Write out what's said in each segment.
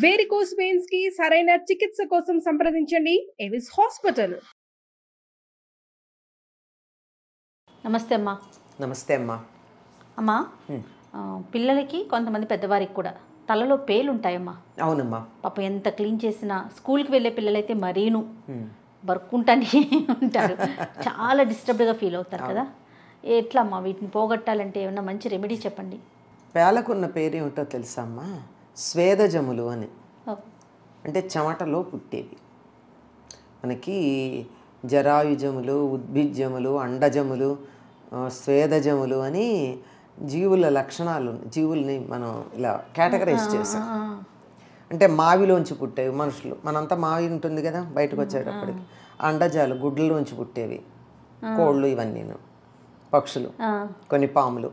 Varicose veins కి సరైన చికిత్స కోసం సంప్రదించండి ఎవిస్ హాస్పిటల్. నమస్తే అమ్మా. నమస్తే అమ్మా. అమ్మా, పిల్లలకి కొంతమంది పెద్దవారికి కూడా తలలో పేలు ఉంటాయమ్మా. అవునమ్మా. పాపం ఎంత క్లీన్ చేసినా స్కూల్కి వెళ్ళే పిల్లలైతే మరీను బరుక్కుంటానే ఉంటారు, చాలా డిస్టర్బ్డ్గా ఫీల్ అవుతారు కదా. ఎట్లా అమ్మా వీటిని పోగొట్టాలంటే ఏమన్నా మంచి రెమెడీ చెప్పండి. పేలకున్న పేరు ఏమిటో తెలుసా అమ్మా? స్వేదజములు అని. అంటే చెమటలో పుట్టేవి. మనకి జరాయుజములు, ఉద్భిజ్యములు, అండజములు, స్వేదజములు అని జీవుల లక్షణాలు, జీవుల్ని మనం ఇలా కేటగరైజ్ చేసాం. అంటే మావిలోంచి పుట్టేవి మనుషులు. మనంతా మావి ఉంటుంది కదా బయటకు వచ్చేటప్పటికి. అండజాలు గుడ్లలోంచి పుట్టేవి, కోళ్ళు, ఇవన్నీను పక్షులు, కొన్ని పాములు.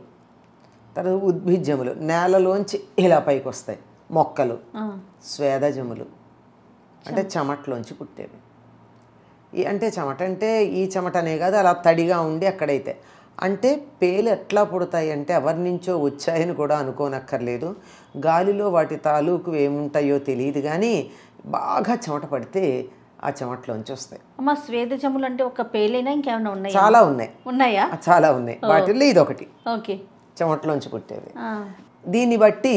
తర్వాత ఉద్భిజ్యములు నేలలోంచి ఇలా పైకి వస్తాయి, మొక్కలు. స్వేదజములు అంటే చెమటలోంచి పుట్టేవి. అంటే చెమట అంటే ఈ చెమటనే కాదు, అలా తడిగా ఉండి అక్కడైతే. అంటే పేలు ఎట్లా పుడతాయి అంటే ఎవరి నుంచో వచ్చాయని కూడా అనుకోనక్కర్లేదు. గాలిలో వాటి తాలూకు ఏముంటాయో తెలియదు, కానీ బాగా చెమట పడితే ఆ చెమటలోంచి వస్తాయి. అమ్మా, స్వేదజములు అంటే ఒక పేలైనా ఇంకేమైనా ఉన్నాయి? చాలా ఉన్నాయి. ఉన్నాయా? చాలా ఉన్నాయి. వాటిల్లో ఇదొకటి. ఓకే, చెమటలోంచి పుట్టేవి. దీన్ని బట్టి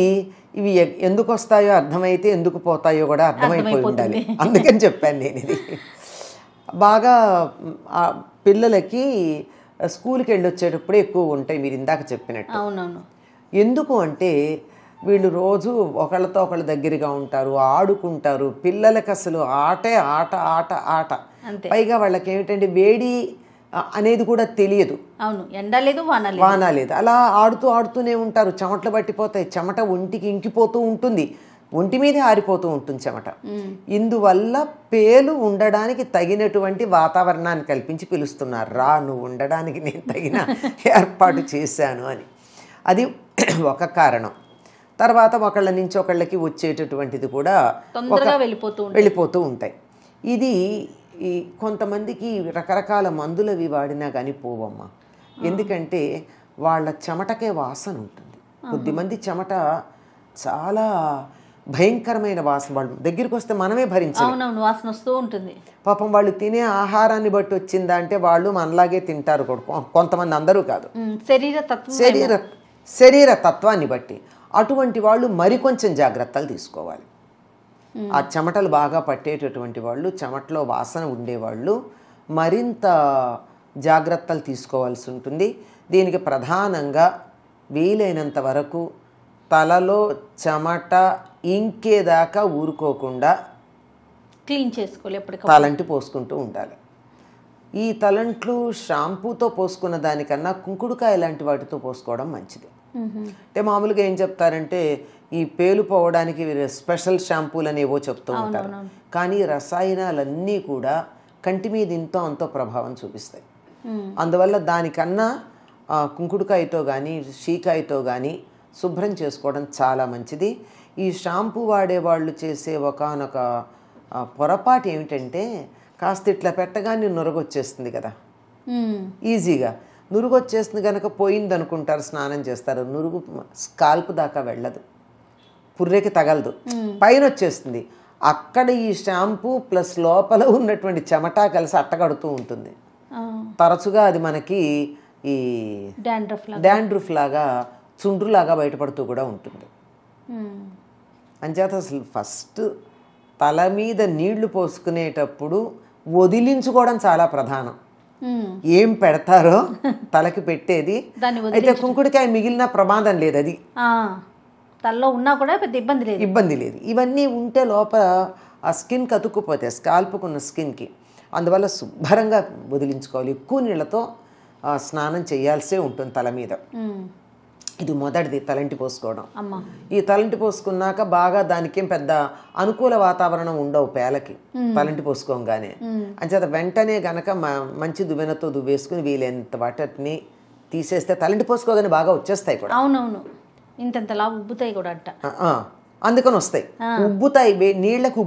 ఇవి ఎందుకు వస్తాయో అర్థమైతే ఎందుకు పోతాయో కూడా అర్థమైపోయి ఉండాలి. అందుకని చెప్పాను నేను ఇది. బాగా పిల్లలకి స్కూల్కి వెళ్ళి వచ్చేటప్పుడే ఎక్కువ ఉంటాయి, మీరు ఇందాక చెప్పినట్టు. అవునవును. ఎందుకు అంటే వీళ్ళు రోజు ఒకళ్ళతో ఒకళ్ళ దగ్గరగా ఉంటారు, ఆడుకుంటారు. పిల్లలకి అసలు ఆటే ఆట ఆట ఆట. పైగా వాళ్ళకి ఏమిటంటే వేడి అనేది కూడా తెలియదు. అవును, ఎండ లేదు వాన లేదు, అలా ఆడుతూనే ఉంటారు. చెమటలు పట్టిపోతాయి, చెమట ఒంటికి ఇంకిపోతూ ఉంటుంది, ఒంటి మీదే ఆరిపోతూ ఉంటుంది చెమట. ఇందువల్ల పేలు ఉండడానికి తగినటువంటి వాతావరణాన్ని కల్పించి పిలుస్తున్నారు. రా, నువ్వు ఉండడానికి నేను తగిన ఏర్పాటు చేశాను అని. అది ఒక కారణం. తర్వాత ఒకళ్ళ నుంచి ఒకళ్ళకి వచ్చేటటువంటిది కూడా వెళ్ళిపోతూ ఉంటాయి. ఇది ఈ కొంతమందికి రకరకాల మందులవి వాడినా కానీ పోవమ్మా. ఎందుకంటే వాళ్ళ చెమటకే వాసన ఉంటుంది. కొద్దిమంది చెమట చాలా భయంకరమైన వాసన, వాళ్ళు దగ్గరికి వస్తే మనమే భరించాలి, వాసన వస్తూ ఉంటుంది. పాపం వాళ్ళు తినే ఆహారాన్ని బట్టి వచ్చిందా అంటే వాళ్ళు మనలాగే తింటారు కూడా కొంతమంది, అందరూ కాదు, శరీర తత్వాన్ని బట్టి. అటువంటి వాళ్ళు మరికొంచెం జాగ్రత్తలు తీసుకోవాలి. ఆ చెమటలు బాగా పట్టేటటువంటి వాళ్ళు, చెమటలో వాసన ఉండేవాళ్ళు మరింత జాగ్రత్తలు తీసుకోవాల్సి ఉంటుంది. దీనికి ప్రధానంగా వీలైనంత వరకు తలలో చెమట ఇంకేదాకా ఊరుకోకుండా క్లీన్ చేసుకోవాలి, తలంటి పోసుకుంటూ ఉండాలి. ఈ తలంట్లు షాంపూతో పోసుకున్న దానికన్నా కుంకుడుకాయ లాంటి వాటితో పోసుకోవడం మంచిది. అంటే మామూలుగా ఏం చెప్తారంటే ఈ పేలు పోవడానికి స్పెషల్ షాంపూలు అనేవో చెప్తూ ఉంటారు, కానీ రసాయనాలన్నీ కూడా కంటి మీద ఇంతో అంతో ప్రభావం చూపిస్తాయి. అందువల్ల దానికన్నా కుంకుడుకాయతో కానీ షీకాయతో కానీ శుభ్రం చేసుకోవడం చాలా మంచిది. ఈ షాంపూ వాడేవాళ్ళు చేసే ఒకానొక పొరపాటు ఏమిటంటే కాస్త ఇట్లా పెట్టగానే నురగొచ్చేస్తుంది కదా, ఈజీగా నురుగొచ్చేస్తుంది కనుక పోయింది అనుకుంటారు, స్నానం చేస్తారు. నురుగు స్కాల్ప్ దాకా వెళ్ళదు, పుర్రెకి తగలదు, పైన వచ్చేస్తుంది. అక్కడ ఈ షాంపూ ప్లస్ లోపల ఉన్నటువంటి చెమట కలిసి అట్టగడుతూ ఉంటుంది. తరచుగా అది మనకి ఈ డాండ్రఫ్ లాగా, చుండ్రులాగా బయటపడుతూ కూడా ఉంటుంది. అంచేత అసలు ఫస్ట్ తల మీద నీళ్లు పోసుకునేటప్పుడు వదిలించుకోవడం చాలా ప్రధానం. ఏం పెడతారో తలకి పెట్టేది అయితే కుంకుడికాయ మిగిలిన ప్రమాదం లేదు, అది తలలో ఉన్నా కూడా పెద్ద ఇబ్బంది లేదు. ఇవన్నీ ఉంటే లోపల ఆ స్కిన్కి అతుక్కుపోతాయి, స్కాల్పుకున్న స్కిన్కి. అందువల్ల శుభ్రంగా వదిలించుకోవాలి. ఎక్కువ నీళ్ళతో స్నానం చేయాల్సే ఉంటుంది తల మీద. ఇది మొదటిది, తలంటి పోసుకోవడం. ఈ తలంటి పోసుకున్నాక బాగా దానికేం పెద్ద అనుకూల వాతావరణం ఉండవు పేలకి తలంటి పోసుకోగానే. అంచేత వెంటనే గనక మంచి దువ్వెనతో దువ్వేసుకుని వీలైనంత వాటిని తీసేస్తే తలంటి పోసుకోగానే బాగా వచ్చేస్తాయి కూడా. అవునవును, ఇంతలా ఉబ్బుతాయి కూడా అంట. అందుకని వస్తాయి, ఉబ్బుతాయి, నీళ్లకు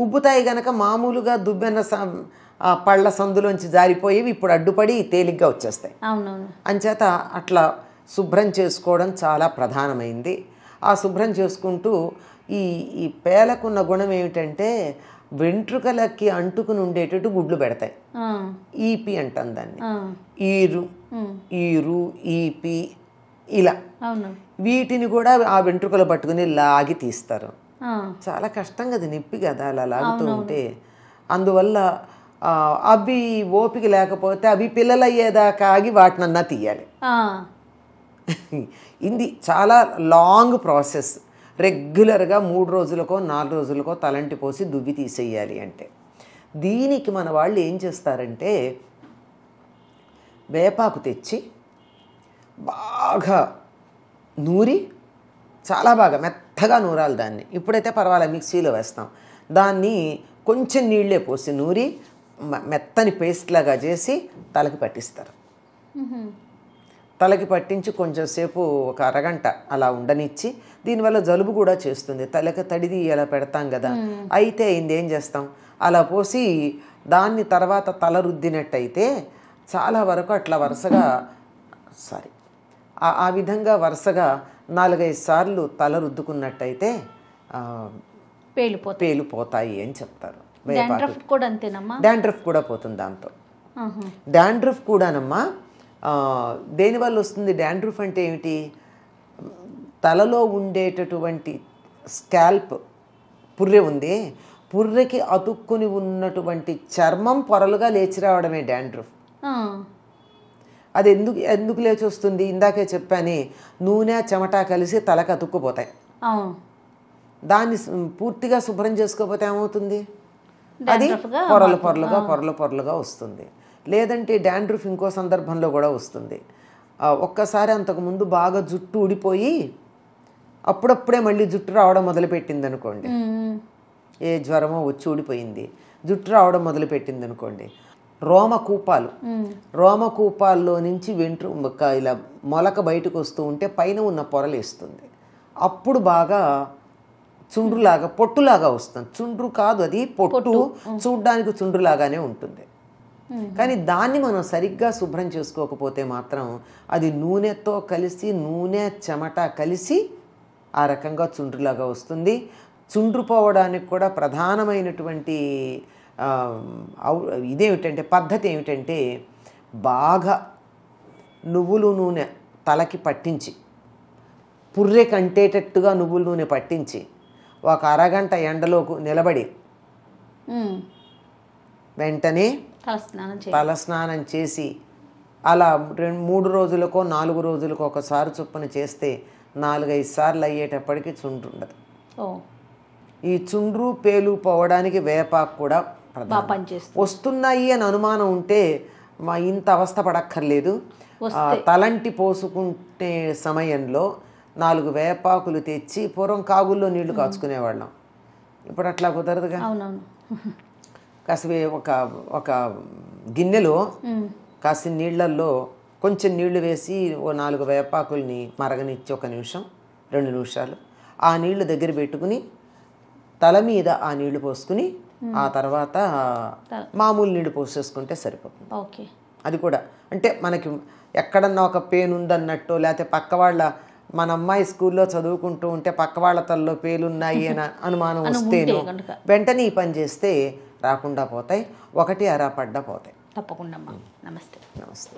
ఉబ్బుతాయి గనక మామూలుగా దువ్వెన పళ్ళ సందులోంచి జారిపోయేవి ఇప్పుడు అడ్డుపడి తేలిగ్గా వచ్చేస్తాయి. అవునవును. అంచేత అట్లా శుభ్రం చేసుకోవడం చాలా ప్రధానమైంది. ఆ శుభ్రం చేసుకుంటూ ఈ ఈ పేలకున్న గుణం ఏమిటంటే వెంట్రుకలకి అంటుకుని ఉండేటట్టు గుడ్లు పెడతాయి. ఈపి అంటాం దాన్ని. ఈరు, ఈరు, ఈపి ఇలా వీటిని కూడా ఆ వెంట్రుకలు పట్టుకుని లాగి తీస్తారు. చాలా కష్టం కదా, నొప్పి కదా అలా లాగుతూ ఉంటే. అందువల్ల అవి ఓపిక లేకపోతే అవి పిల్లలు అయ్యేదాకా ఆగి వాటినన్నా తీయాలి. ఇది చాలా లాంగ్ ప్రాసెస్. రెగ్యులర్గా 3 రోజులకో 4 రోజులకో తలంటి పోసి దువ్వి తీసేయాలి. అంటే దీనికి మన వాళ్ళు ఏం చేస్తారంటే వేపాకు తెచ్చి బాగా నూరి, చాలా బాగా మెత్తగా నూరాలి దాన్ని. ఇప్పుడైతే పర్వాలేదు, మిక్సీలో వేస్తాం. దాన్ని కొంచెం నీళ్ళే పోసి నూరి మెత్తని పేస్ట్ లాగా చేసి తలకి పట్టిస్తారు. తలకి పట్టించి కొంచెం సేపు ఒక అరగంట అలా ఉండనిచ్చి, దీనివల్ల జలుబు కూడా చేస్తుంది. తలకి తడిది అలా పెడతాం కదా, అయితే అయింది ఏం చేస్తాం, అలా పోసి దాన్ని తర్వాత తల రుద్దినట్టయితే చాలా వరకు అట్లా వరుసగా ఆ విధంగా వరుసగా 4-5 సార్లు తల రుద్దుకున్నట్టయితే పేలిపోతాయి అని చెప్తారు. డాండ్రఫ్ కూడా పోతుంది దాంతో. డాండ్రఫ్ కూడానమ్మా దేనివల్ల వస్తుంది? డాండ్రఫ్ అంటే ఏమిటి? తలలో ఉండేటటువంటి స్కాల్ప్ పుర్రె ఉంది, పుర్రెకి అతుక్కుని ఉన్నటువంటి చర్మం పొరలుగా లేచి రావడమే డాండ్రఫ్. అది ఎందుకు లేచి వస్తుంది? ఇందాకే చెప్పానే, నూనె చెమట కలిసి తలకు అతుక్కుపోతాయి. దాన్ని పూర్తిగా శుభ్రం చేసుకోకపోతే ఏమవుతుంది? అది పొరలుగా వస్తుంది. లేదంటే డాండ్రఫ్ ఇంకో సందర్భంలో కూడా వస్తుంది. ఒక్కసారి అంతకుముందు బాగా జుట్టు ఊడిపోయి అప్పుడప్పుడే మళ్ళీ జుట్టు రావడం మొదలుపెట్టింది అనుకోండి, ఏ జ్వరమో వచ్చి ఊడిపోయింది, జుట్టు రావడం మొదలుపెట్టింది అనుకోండి, రోమకూపాల్లో నుంచి ఇలా మొలక బయటకు వస్తూ ఉంటే పైన ఉన్న పొరలు వేస్తుంది. అప్పుడు బాగా చుండ్రులాగా పొట్టులాగా వస్తుంది. చుండ్రు కాదు, అది పొట్టు, చూడ్డానికి చుండ్రులాగానే ఉంటుంది. కానీ దాన్ని మనం సరిగ్గా శుభ్రం చేసుకోకపోతే మాత్రం అది నూనెతో కలిసి, నూనె చెమట కలిసి ఆ రకంగా చుండ్రులాగా వస్తుంది. చుండ్రు పోవడానికి కూడా ప్రధానమైనటువంటి ఇదేమిటంటే పద్ధతి ఏమిటంటే, బాగా నువ్వుల నూనె తలకి పట్టించి, పుర్రె కంటేటట్టుగా నువ్వుల నూనె పట్టించి ఒక అరగంట ఎండలో నిలబడి వెంటనే తలస్నానం చేసి అలా 3 రోజులకో 4 రోజులకో ఒకసారి చొప్పున చేస్తే 4-5 సార్లు అయ్యేటప్పటికి చుండ్రు ఉండదు. ఈ చుండ్రు పేలు పోవడానికి వేపాకు కూడా వస్తున్నాయి అని అనుమానం ఉంటే ఇంత అవస్థ పడక్కర్లేదు. తలంటి పోసుకుంటే సమయంలో 4 వేపాకులు తెచ్చి, పూర్వం కాగుల్లో నీళ్లు కాచుకునేవాళ్ళం, ఇప్పుడు అట్లా కుదరదుగా. కాసి ఒక గిన్నెలో కాసిన నీళ్ళల్లో కొంచెం నీళ్లు వేసి ఓ 4 వేపాకుల్ని మరగనిచ్చి 1 నిమిషం 2 నిమిషాలు ఆ నీళ్లు దగ్గర పెట్టుకుని తల మీద ఆ నీళ్లు పోసుకుని ఆ తర్వాత మామూలు నీళ్లు పోసేసుకుంటే సరిపోతుంది. అది కూడా అంటే మనకి ఎక్కడన్నా ఒక పెయిన్ ఉందన్నట్టు, లేకపోతే మన అమ్మాయి స్కూల్లో చదువుకుంటూ ఉంటే పక్క వాళ్ళ తలలో పేలున్నాయి అని అనుమానం వస్తేను వెంటనే ఈ పని చేస్తే రాకుండా పోతాయి. 1 అరా పడ్డా పోతాయి. తప్పకుండా. నమస్తే. నమస్తే.